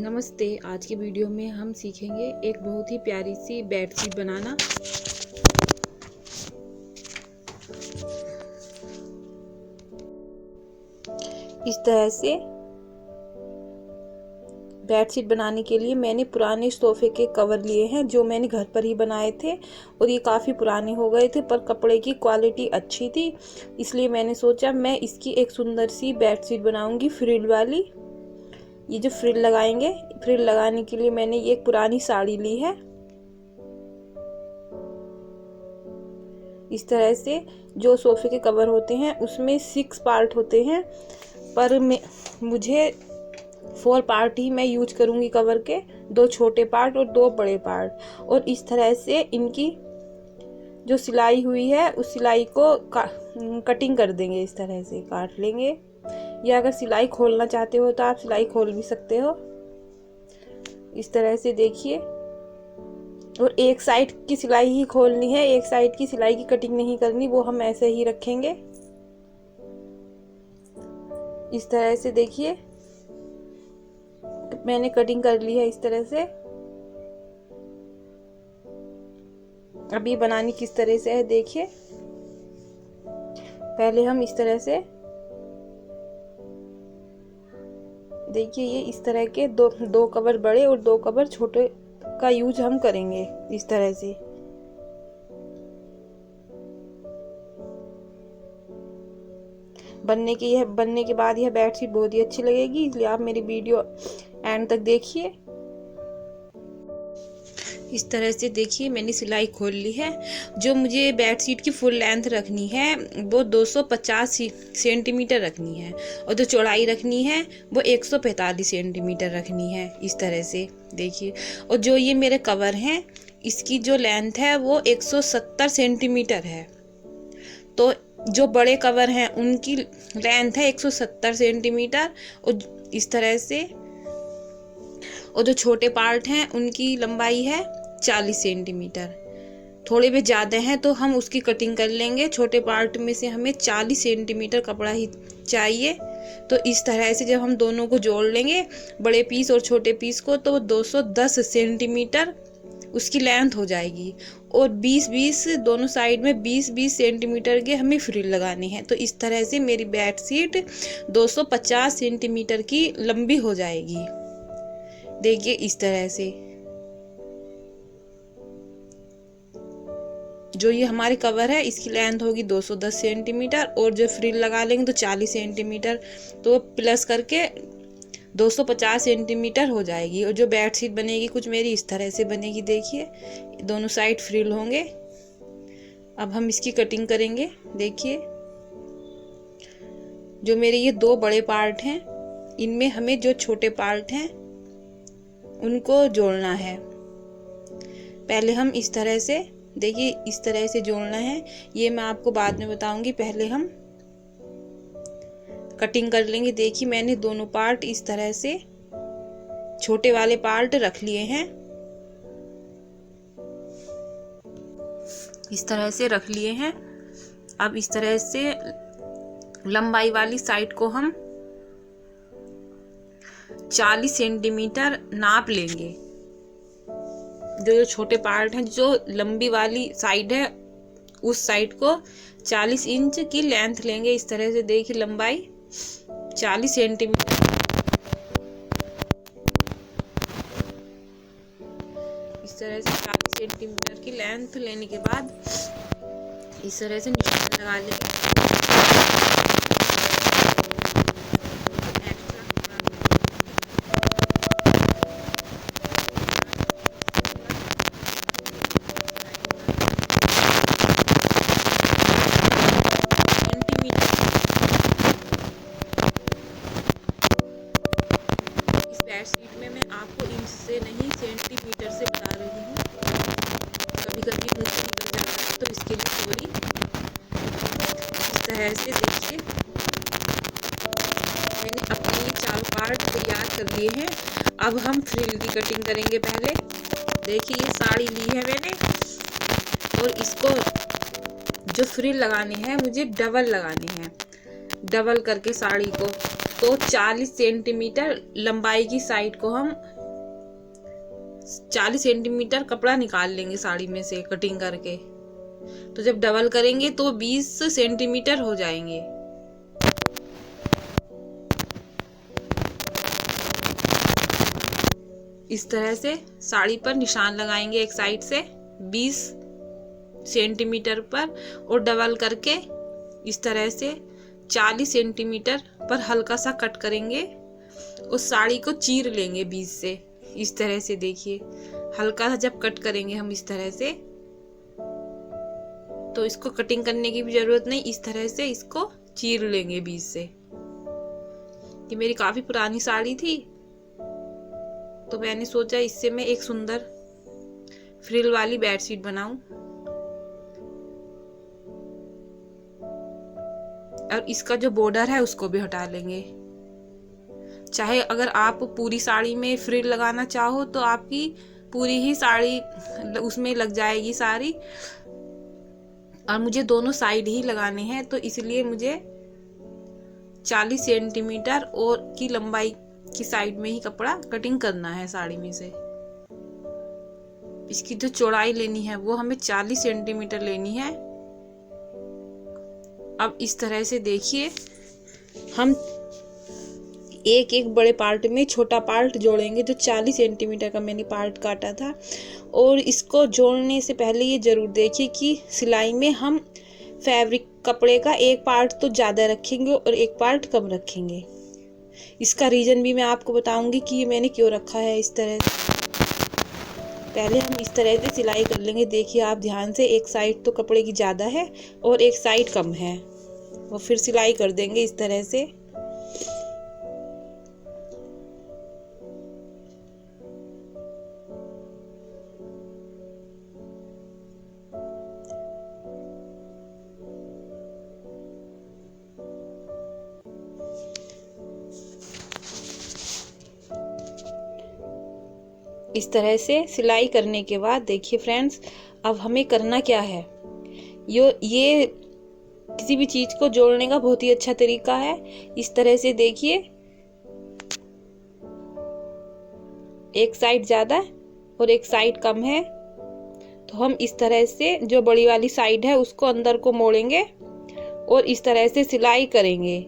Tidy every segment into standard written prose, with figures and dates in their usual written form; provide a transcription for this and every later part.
नमस्ते। आज की वीडियो में हम सीखेंगे एक बहुत ही प्यारी सी बेडशीट बनाना। इस तरह से बेडशीट बनाने के लिए मैंने पुराने सोफे के कवर लिए हैं जो मैंने घर पर ही बनाए थे और ये काफ़ी पुराने हो गए थे, पर कपड़े की क्वालिटी अच्छी थी, इसलिए मैंने सोचा मैं इसकी एक सुंदर सी बेडशीट बनाऊंगी फ्रिल वाली। ये जो फ्रिल लगाएंगे, फ्रिल लगाने के लिए मैंने ये एक पुरानी साड़ी ली है। इस तरह से जो सोफे के कवर होते हैं उसमें 6 पार्ट होते हैं, पर मुझे 4 पार्ट ही मैं यूज करूंगी कवर के, 2 छोटे पार्ट और 2 बड़े पार्ट। और इस तरह से इनकी जो सिलाई हुई है उस सिलाई को कटिंग कर देंगे। इस तरह से काट लेंगे, या अगर सिलाई खोलना चाहते हो तो आप सिलाई खोल भी सकते हो। इस तरह से देखिए, और एक साइड की सिलाई ही खोलनी है, एक साइड की सिलाई की कटिंग नहीं करनी, वो हम ऐसे ही रखेंगे। इस तरह से देखिए मैंने कटिंग कर ली है इस तरह से। अब ये बनानी किस तरह से है देखिए। पहले हम इस तरह से देखिए, ये इस तरह के दो कवर बड़े और 2 कवर छोटे का यूज हम करेंगे। इस तरह से बनने के बाद यह बेडशीट बहुत ही अच्छी लगेगी, इसलिए आप मेरी वीडियो एंड तक देखिए। इस तरह से देखिए मैंने सिलाई खोल ली है। जो मुझे बेडशीट की फुल लेंथ रखनी है वो 250 सेंटीमीटर रखनी है, और जो चौड़ाई रखनी है वो 145 सेंटीमीटर रखनी है। इस तरह से देखिए, और जो ये मेरे कवर हैं इसकी जो लेंथ है वो 170 सेंटीमीटर है। तो जो बड़े कवर हैं उनकी लेंथ है 170 सेंटीमीटर, और इस तरह से, और जो छोटे पार्ट हैं उनकी लंबाई है 40 सेंटीमीटर। थोड़े भी ज़्यादा हैं तो हम उसकी कटिंग कर लेंगे। छोटे पार्ट में से हमें 40 सेंटीमीटर कपड़ा ही चाहिए। तो इस तरह से जब हम दोनों को जोड़ लेंगे, बड़े पीस और छोटे पीस को, तो 210 सेंटीमीटर उसकी लेंथ हो जाएगी। और 20-20 दोनों साइड में 20-20 सेंटीमीटर के हमें फ्रिल लगाने हैं। तो इस तरह से मेरी बेडशीट 250 सेंटीमीटर की लंबी हो जाएगी। देखिए इस तरह से जो ये हमारे कवर है इसकी लेंथ होगी 210 सेंटीमीटर, और जो फ्रिल लगा लेंगे तो 40 सेंटीमीटर, तो प्लस करके 250 सेंटीमीटर हो जाएगी। और जो बेडशीट बनेगी कुछ मेरी इस तरह से बनेगी। देखिए दोनों साइड फ्रिल होंगे। अब हम इसकी कटिंग करेंगे। देखिए जो मेरे ये 2 बड़े पार्ट हैं इनमें हमें जो छोटे पार्ट हैं उनको जोड़ना है। पहले हम इस तरह से देखिए, इस तरह से जोड़ना है, ये मैं आपको बाद में बताऊंगी। पहले हम कटिंग कर लेंगे। देखिए मैंने दोनों पार्ट इस तरह से छोटे वाले पार्ट रख लिए हैं, इस तरह से रख लिए हैं। अब इस तरह से लंबाई वाली साइड को हम 40 सेंटीमीटर नाप लेंगे। जो छोटे पार्ट हैं, जो लंबी वाली साइड है उस साइड को 40 इंच की लेंथ लेंगे। इस तरह से देखिए लंबाई 40 सेंटीमीटर। इस तरह से 40 सेंटीमीटर की लेंथ लेने के बाद इस तरह से निशान लगा लेंगे। बेडशीट में मैं आपको इंच से नहीं सेंटीमीटर से बता रही हूँ, कभी कभी मुझसे निकल जाता है तो इसके लिए सॉरी। इस तरह से देखिए मैंने अपने ये 4 पार्ट तैयार कर लिए हैं। अब हम फ्रिल की कटिंग करेंगे। पहले देखिए ये साड़ी ली है मैंने, और इसको जो फ्रिल लगाने हैं मुझे डबल लगाने हैं, डबल करके साड़ी को तो 40 सेंटीमीटर लंबाई की साइड को हम 40 सेंटीमीटर कपड़ा निकाल लेंगे साड़ी में से कटिंग करके। तो जब डबल करेंगे तो 20 सेंटीमीटर हो जाएंगे। इस तरह से साड़ी पर निशान लगाएंगे एक साइड से 20 सेंटीमीटर पर, और डबल करके इस तरह से 40 सेंटीमीटर पर हल्का सा कट करेंगे और साड़ी को चीर लेंगे बीच से। इस तरह से देखिए, हल्का सा जब कट करेंगे हम इस तरह से, तो इसको कटिंग करने की भी जरूरत नहीं, इस तरह से इसको चीर लेंगे बीच से। ये मेरी काफी पुरानी साड़ी थी, तो मैंने सोचा इससे मैं एक सुंदर फ्रिल वाली बेडशीट बनाऊं। और इसका जो बॉर्डर है उसको भी हटा लेंगे। चाहे अगर आप पूरी साड़ी में फ्रिल लगाना चाहो तो आपकी पूरी ही साड़ी उसमें लग जाएगी सारी, और मुझे दोनों साइड ही लगाने हैं, तो इसलिए मुझे 40 सेंटीमीटर और की लंबाई की साइड में ही कपड़ा कटिंग करना है साड़ी में से। इसकी जो चौड़ाई लेनी है वो हमें 40 सेंटीमीटर लेनी है। अब इस तरह से देखिए, हम एक एक बड़े पार्ट में छोटा पार्ट जोड़ेंगे, जो 40 सेंटीमीटर का मैंने पार्ट काटा था। और इसको जोड़ने से पहले ये जरूर देखिए कि सिलाई में हम फैब्रिक कपड़े का एक पार्ट तो ज़्यादा रखेंगे और एक पार्ट कम रखेंगे। इसका रीज़न भी मैं आपको बताऊंगी कि ये मैंने क्यों रखा है इस तरह से। पहले हम इस तरह से सिलाई कर लेंगे। देखिए आप ध्यान से, एक साइड तो कपड़े की ज़्यादा है और एक साइड कम है, और फिर सिलाई कर देंगे इस तरह से। इस तरह से सिलाई करने के बाद देखिए फ्रेंड्स, अब हमें करना क्या है। ये किसी भी चीज को जोड़ने का बहुत ही अच्छा तरीका है। इस तरह से देखिए, एक साइड ज्यादा और एक साइड कम है, तो हम इस तरह से जो बड़ी वाली साइड है उसको अंदर को मोड़ेंगे और इस तरह से सिलाई करेंगे।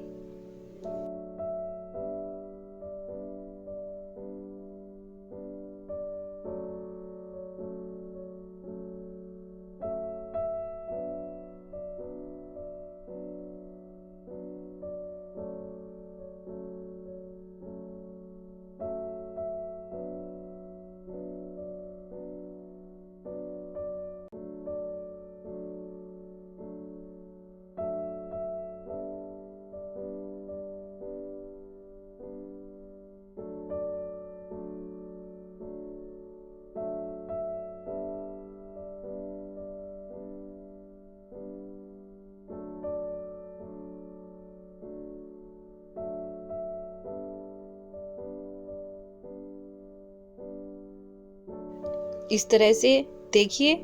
इस तरह से देखिए,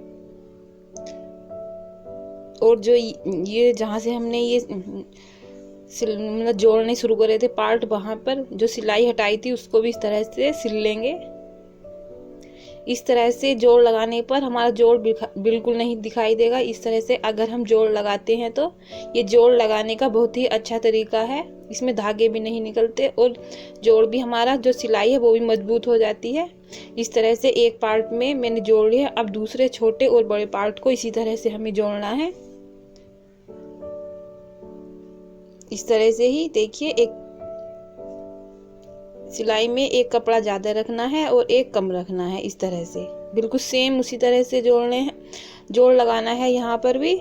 और जो ये जहाँ से हमने ये मतलब जोड़ने शुरू करे थे पार्ट, वहां पर जो सिलाई हटाई थी उसको भी इस तरह से सिल लेंगे। इस तरह से जोड़ लगाने पर हमारा जोड़ बिल्कुल नहीं दिखाई देगा। इस तरह से अगर हम जोड़ लगाते हैं तो ये जोड़ लगाने का बहुत ही अच्छा तरीका है, इसमें धागे भी नहीं निकलते और जोड़ भी हमारा जो सिलाई है वो भी मजबूत हो जाती है। इस तरह से एक पार्ट में मैंने जोड़ लिया। अब दूसरे छोटे और बड़े पार्ट को इसी तरह से हमें जोड़ना है। इस तरह से ही देखिए, एक सिलाई में एक कपड़ा ज्यादा रखना है और एक कम रखना है। इस तरह से बिल्कुल सेम उसी तरह से जोड़ने हैं, जोड़ लगाना है यहाँ पर भी।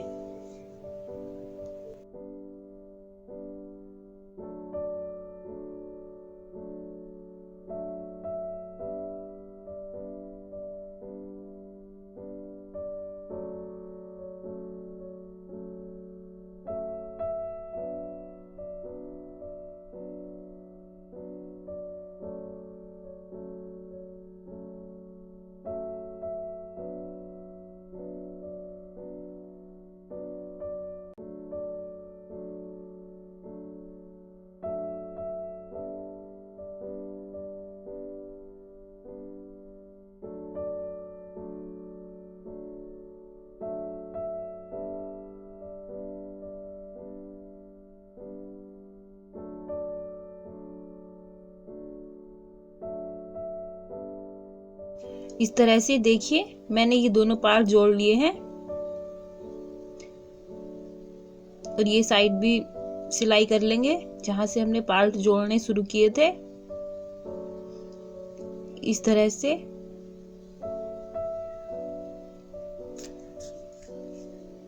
इस तरह से देखिए मैंने ये दोनों पार्ट जोड़ लिए हैं और ये साइड भी सिलाई कर लेंगे जहां से हमने पार्ट जोड़ने शुरू किए थे। इस तरह से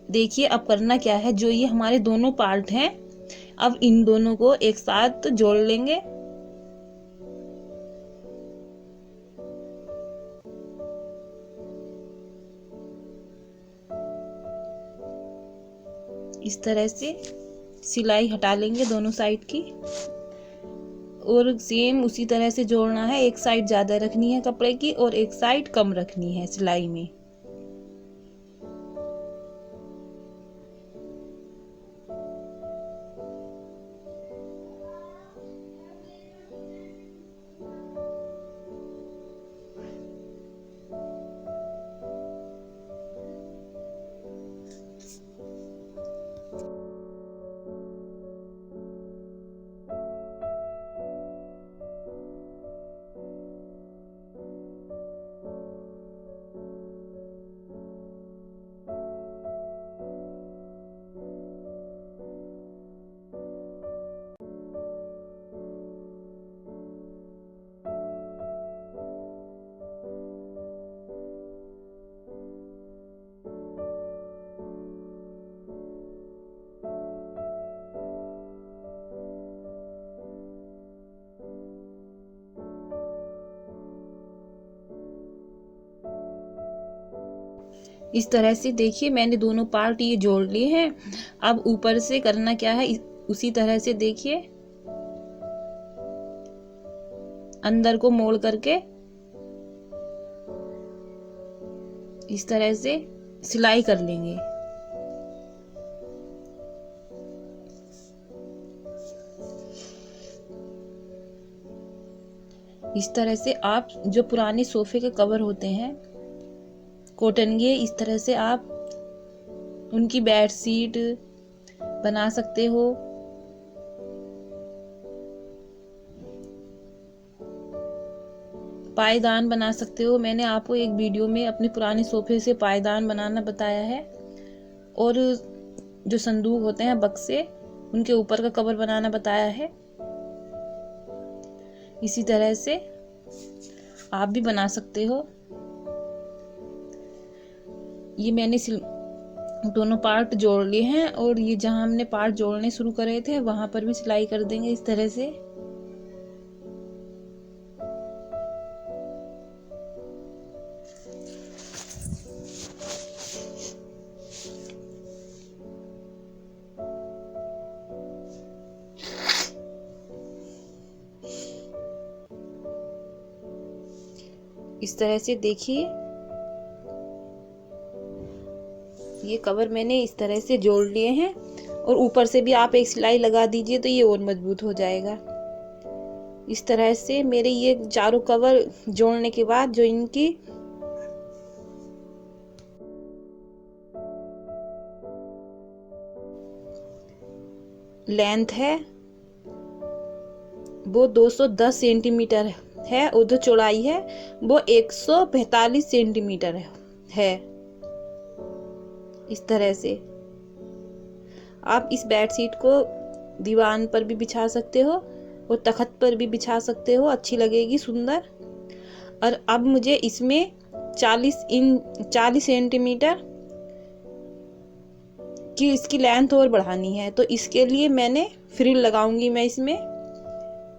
देखिए अब करना क्या है, जो ये हमारे दोनों पार्ट हैं अब इन दोनों को एक साथ जोड़ लेंगे। इस तरह से सिलाई हटा लेंगे दोनों साइड की और सेम उसी तरह से जोड़ना है। एक साइड ज्यादा रखनी है कपड़े की और एक साइड कम रखनी है सिलाई में। इस तरह से देखिए मैंने दोनों पार्ट ये जोड़ लिए हैं। अब ऊपर से करना क्या है, उसी तरह से देखिए अंदर को मोड़ करके इस तरह से सिलाई कर लेंगे। इस तरह से आप जो पुराने सोफे के कवर होते हैं कॉटन के, इस तरह से आप उनकी बेड शीट बना सकते हो। पायदान बना सकते हो। मैंने आपको एक वीडियो में अपने पुराने सोफे से पायदान बनाना बताया है और जो संदूक होते हैं बक्से उनके ऊपर का कवर बनाना बताया है। इसी तरह से आप भी बना सकते हो। ये मैंने दोनों पार्ट जोड़ लिए हैं और ये जहां हमने पार्ट जोड़ने शुरू करे थे वहां पर भी सिलाई कर देंगे इस तरह से। इस तरह से देखिए ये कवर मैंने इस तरह से जोड़ लिए हैं और ऊपर से भी आप एक सिलाई लगा दीजिए तो ये और मजबूत हो जाएगा। इस तरह से मेरे ये चारों कवर जोड़ने के बाद जो इनकी लेंथ है वो 210 सेंटीमीटर है और जो चौड़ाई है वो 145 सेंटीमीटर है। इस तरह से आप इस बेड शीट को दीवान पर भी बिछा सकते हो और तख्त पर भी बिछा सकते हो, अच्छी लगेगी, सुंदर। और अब मुझे इसमें 40 सेंटीमीटर की इसकी लेंथ और बढ़ानी है, तो इसके लिए मैंने फ्रिल लगाऊंगी मैं इसमें।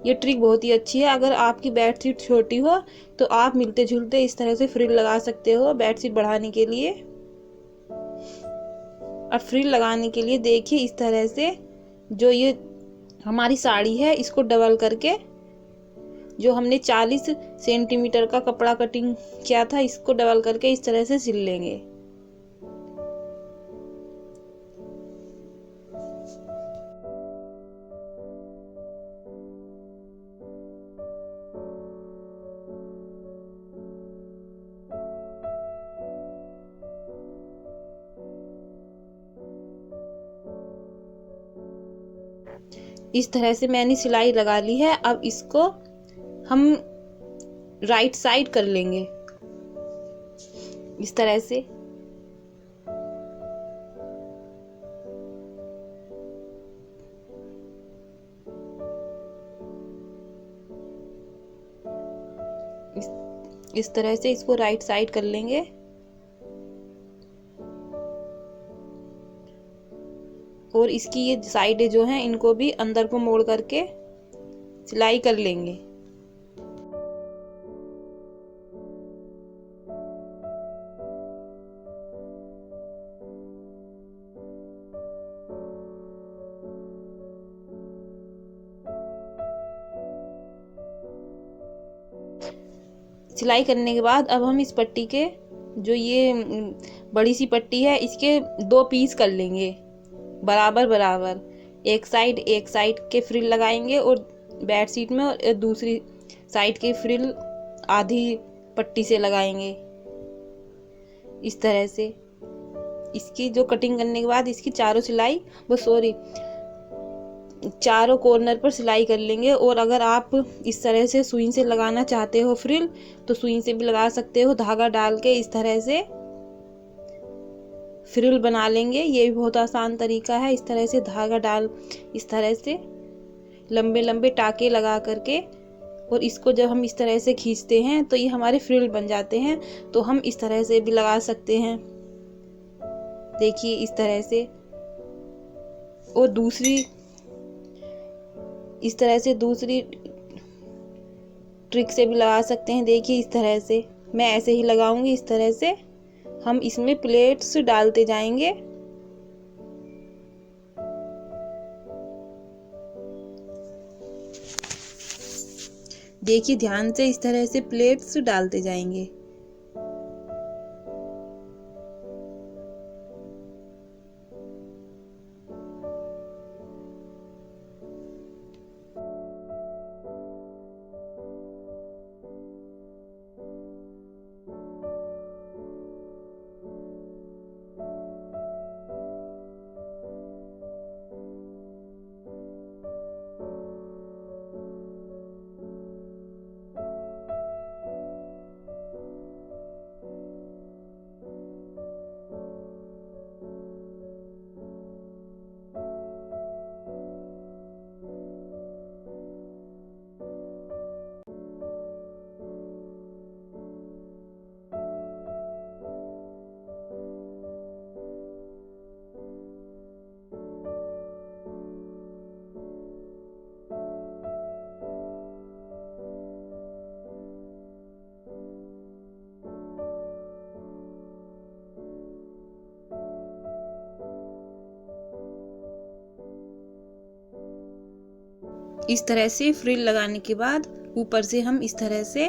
ये ट्रिक बहुत ही अच्छी है। अगर आपकी बेड शीट छोटी हो तो आप मिलते जुलते इस तरह से फ्रिल लगा सकते हो बेड शीट बढ़ाने के लिए। अब फ्रिल लगाने के लिए देखिए इस तरह से जो ये हमारी साड़ी है इसको डबल करके जो हमने 40 सेंटीमीटर का कपड़ा कटिंग किया था इसको डबल करके इस तरह से सिल लेंगे। इस तरह से मैंने सिलाई लगा ली है। अब इसको हम राइट साइड कर लेंगे। इस तरह से। इस तरह से इसको राइट साइड कर लेंगे। और इसकी ये साइडें जो हैं इनको भी अंदर को मोड़ करके सिलाई कर लेंगे। सिलाई करने के बाद अब हम इस पट्टी के जो ये बड़ी सी पट्टी है इसके 2 पीस कर लेंगे बराबर बराबर। एक साइड के फ्रिल लगाएंगे और बेड शीट में, और दूसरी साइड के फ्रिल आधी पट्टी से लगाएंगे इस तरह से। इसकी जो कटिंग करने के बाद इसकी चारों कॉर्नर पर सिलाई कर लेंगे। और अगर आप इस तरह से सुई से लगाना चाहते हो फ्रिल तो सुई से भी लगा सकते हो। धागा डाल के इस तरह से फ्रिल बना लेंगे। ये भी बहुत आसान तरीका है। इस तरह से धागा डाल, इस तरह से लंबे लंबे टाके लगा करके, और इसको जब हम इस तरह से खींचते हैं तो ये हमारे फ्रिल बन जाते हैं। तो हम इस तरह से भी लगा सकते हैं, देखिए इस तरह से। और दूसरी इस तरह से दूसरी ट्रिक से भी लगा सकते हैं, देखिए इस तरह से। मैं ऐसे ही लगाऊंगी इस तरह से। हम इसमें प्लेट्स डालते जाएंगे। देखिए ध्यान से इस तरह से प्लेट्स डालते जाएंगे। इस तरह से फ्रिल लगाने के बाद ऊपर से हम इस तरह से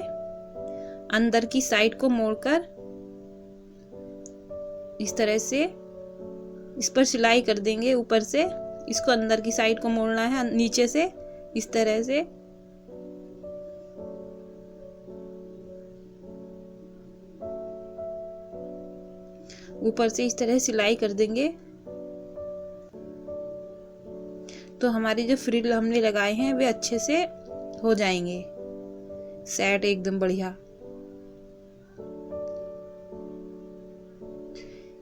अंदर की साइड को मोड़कर इस तरह से इस पर सिलाई कर देंगे। ऊपर से इसको अंदर की साइड को मोड़ना है, नीचे से इस तरह से। ऊपर से इस तरह सिलाई कर देंगे तो हमारे जो फ्रिल हमने लगाए हैं वे अच्छे से हो जाएंगे सेट, एकदम बढ़िया।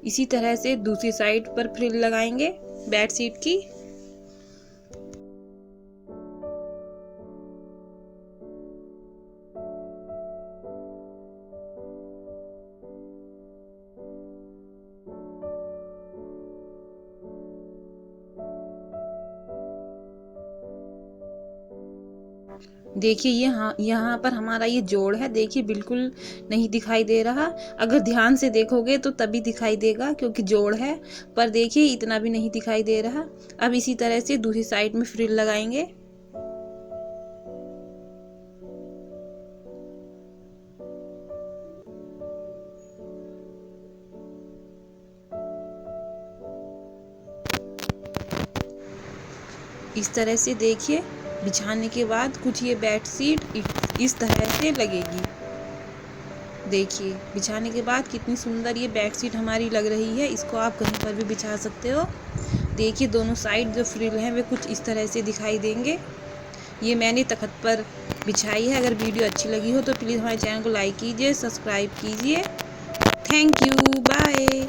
इसी तरह से दूसरी साइड पर फ्रिल लगाएंगे बेड शीट की। देखिए यहाँ पर हमारा ये जोड़ है, देखिए बिल्कुल नहीं दिखाई दे रहा। अगर ध्यान से देखोगे तो तभी दिखाई देगा क्योंकि जोड़ है, पर देखिए इतना भी नहीं दिखाई दे रहा। अब इसी तरह से दूसरी साइड में फ्रिल लगाएंगे। इस तरह से देखिए बिछाने के बाद कुछ ये बेड शीट इस तरह से लगेगी। देखिए बिछाने के बाद कितनी सुंदर ये बेड शीट हमारी लग रही है। इसको आप कहीं पर भी बिछा सकते हो। देखिए दोनों साइड जो फ्रिल हैं वे कुछ इस तरह से दिखाई देंगे। ये मैंने तख्त पर बिछाई है। अगर वीडियो अच्छी लगी हो तो प्लीज़ हमारे चैनल को लाइक कीजिए, सब्सक्राइब कीजिए। Thank you, bye.